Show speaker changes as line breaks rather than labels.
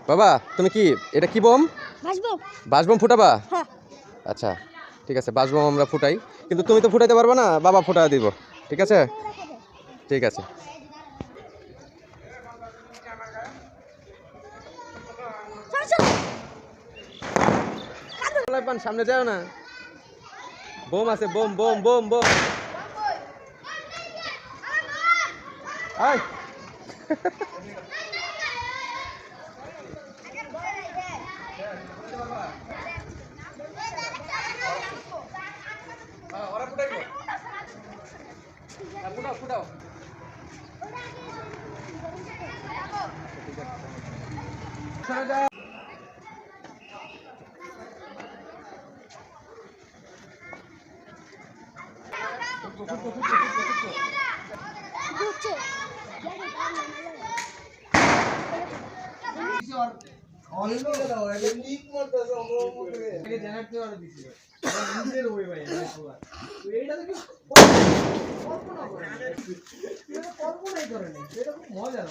বাবা তুমি কি এটা কি বোম? বাঁশবম ফুটাবা? আচ্ছা ঠিক আছে, বাঁশবম আমরা ফুটাই, কিন্তু তুমি তো ফুটাইতে পারবে না, বাবা ফুটা দিব। ঠিক আছে ঠিক আছে। সামনে যাও না, বোম আছে, বোম বোম বোম বোম। ফুটাও ফুটাও।
মজা